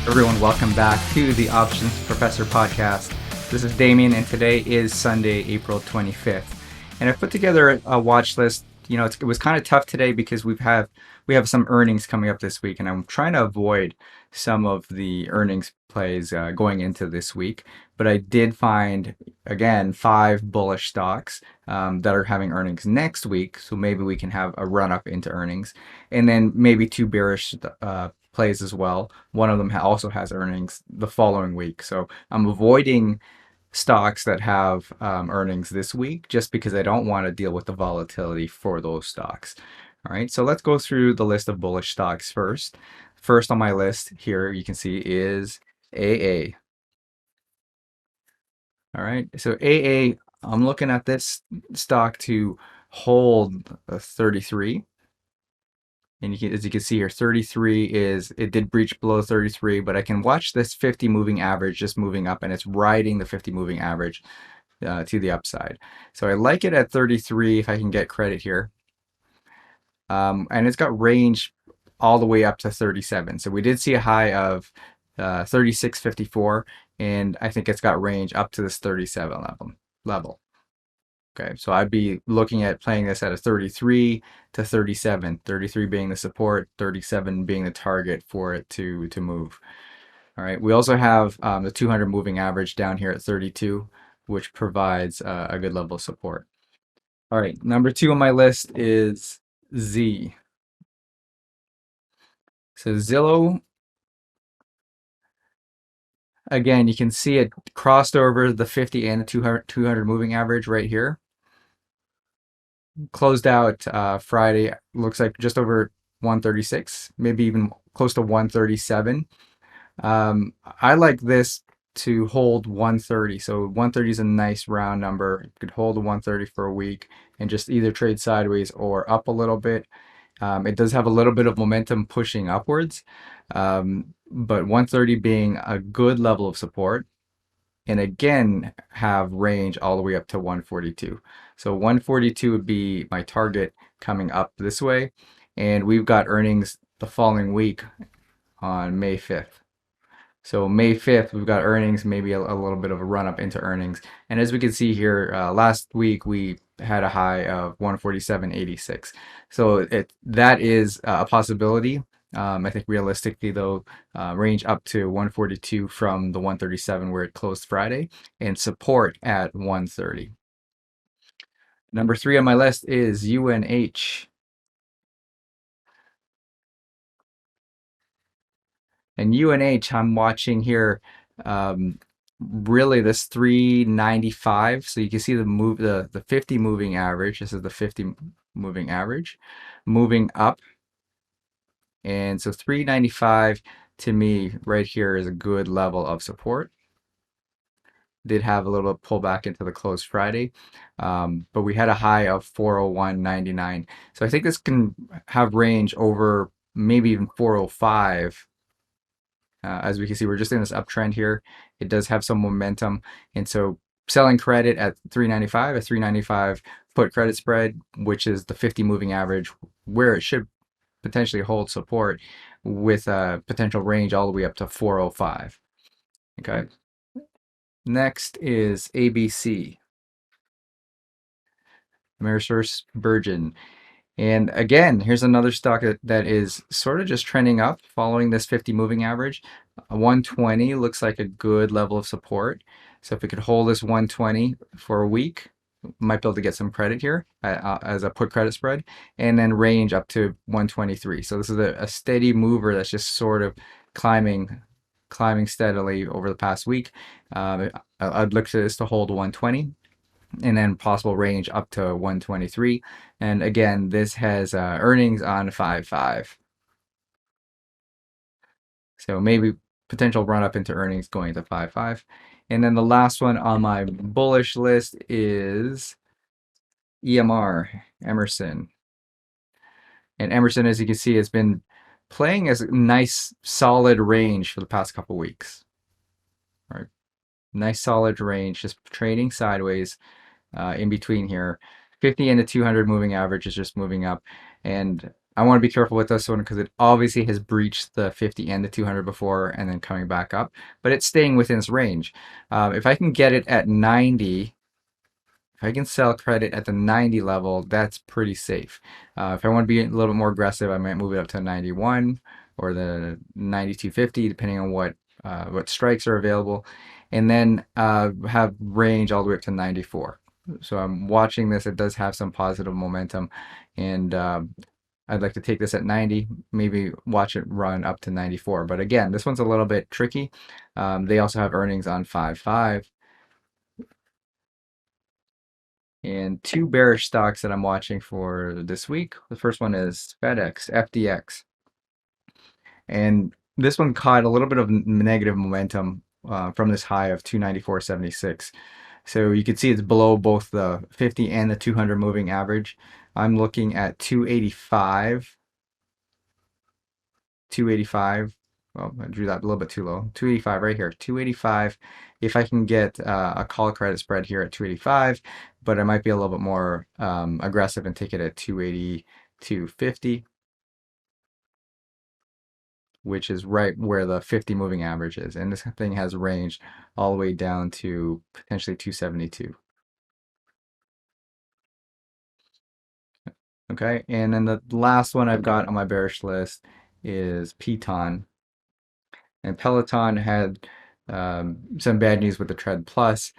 Everyone, welcome back to the Options Professor podcast. This is Damien, and today is Sunday, April 25th. And I've put together a watch list. It was kind of tough today because we have some earnings coming up this week, and I'm trying to avoid some of the earnings plays going into this week. But I did find, again, 5 bullish stocks that are having earnings next week, so maybe we can have a run up into earnings, and then maybe 2 bearish plays as well. One of them also has earnings the following week. So I'm avoiding stocks that have earnings this week just because I don't want to deal with the volatility for those stocks. All right, so let's go through the list of bullish stocks first. First on my list here, you can see is AA. All right, so AA, I'm looking at this stock to hold a 33. And as you can see here, 33 it did breach below 33, but I can watch this 50 moving average just moving up, and it's riding the 50 moving average to the upside. So I like it at 33 if I can get credit here. And it's got range all the way up to 37. So we did see a high of 36.54, and I think it's got range up to this 37 level. Okay, so I'd be looking at playing this at a 33 to 37, 33 being the support, 37 being the target for it to move. All right, we also have the 200 moving average down here at 32, which provides a good level of support. All right, number 2 on my list is Z. So Zillow, again, you can see it crossed over the 50 and the 200 moving average right here. Closed out Friday, looks like just over 136, maybe even close to 137. I like this to hold 130. So 130 is a nice round number. You could hold a 130 for a week and just either trade sideways or up a little bit. It does have a little bit of momentum pushing upwards, but 130 being a good level of support, and again have range all the way up to 142. So 142 would be my target coming up this way, and we've got earnings the following week on May 5th. So May 5th, we've got earnings, maybe a little bit of a run up into earnings. And as we can see here, last week we had a high of 147.86. So that is a possibility. I think realistically though, range up to 142 from the 137 where it closed Friday, and support at 130. Number 3 on my list is UNH. And UNH, I'm watching here, really this 395. So you can see the 50 moving average. This is the 50 moving average moving up. And so 395 to me right here is a good level of support. Did have a little pullback into the close Friday, but we had a high of 401.99. So I think this can have range over maybe even 405. As we can see, we're just in this uptrend here. It does have some momentum, and so selling credit at 395, a 395 put credit spread, which is the 50 moving average, where it should potentially hold support with a potential range all the way up to 405. Okay. Next is ABC, AmerisourceBergen. And again, here's another stock that is sort of just trending up following this 50 moving average. 120 looks like a good level of support. So if we could hold this 120 for a week, might be able to get some credit here as a put credit spread, and then range up to 123. So this is a steady mover that's just sort of climbing steadily over the past week. I'd look to this to hold 120, and then possible range up to 123. And again, this has earnings on 5.5. So maybe potential run up into earnings going to 5.5. And then the last one on my bullish list is EMR, Emerson. And Emerson, as you can see, has been playing as a nice solid range for the past couple weeks. All right. Nice solid range, just trading sideways in between here. 50 and the 200 moving average is just moving up, and I want to be careful with this one because it obviously has breached the 50 and the 200 before and then coming back up, but it's staying within its range. If I can get it at 90, if I can sell credit at the 90 level, that's pretty safe. If I want to be a little bit more aggressive, I might move it up to 91 or the 92.50, depending on what strikes are available, and then have range all the way up to 94. So I'm watching this. It does have some positive momentum, and I'd like to take this at 90, maybe watch it run up to 94. But again, this one's a little bit tricky. They also have earnings on 5/5. And two bearish stocks that I'm watching for this week. The first one is FedEx, FDX. And this one caught a little bit of negative momentum from this high of 294.76. So you can see it's below both the 50 and the 200 moving average. I'm looking at 285. 285. Well, I drew that a little bit too low. 285 right here. 285. If I can get a call credit spread here at 285, but I might be a little bit more aggressive and take it at 280, 250, which is right where the 50 moving average is. And this thing has range all the way down to potentially 272. Okay, and then the last one I've got on my bearish list is PTON. And Peloton had some bad news with the Tread Plus.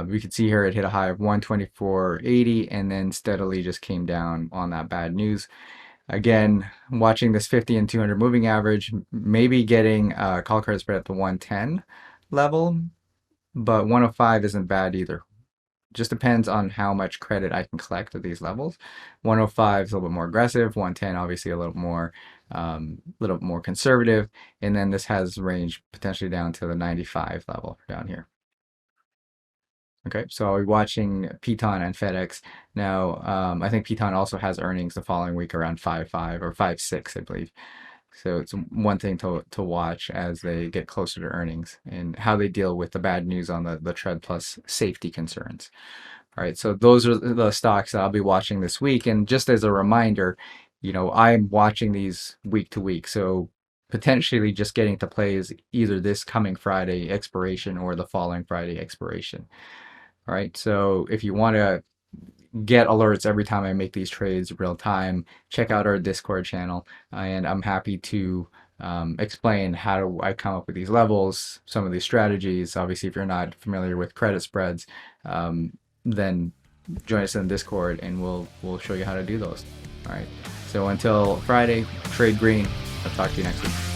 We could see here it hit a high of 124.80 and then steadily just came down on that bad news. Again, watching this 50 and 200 moving average, maybe getting a call credit spread at the 110 level, but 105 isn't bad either. Just depends on how much credit I can collect at these levels. 105 is a little bit more aggressive. 110 obviously a little more conservative, and then this has range potentially down to the 95 level down here. Okay, so we're watching PTON and FedEx. Now, I think PTON also has earnings the following week around 5.5 or 5.6, I believe. So it's one thing to watch as they get closer to earnings and how they deal with the bad news on the Tread Plus safety concerns. All right, so those are the stocks that I'll be watching this week. And just as a reminder, I'm watching these week to week. So potentially just getting to play is either this coming Friday expiration or the following Friday expiration. All right, so if you want to get alerts every time I make these trades real time, check out our Discord channel, and I'm happy to explain how I come up with these levels, some of these strategies. Obviously, if you're not familiar with credit spreads, then join us in Discord, and we'll show you how to do those. All right. So until Friday, trade green. I'll talk to you next week.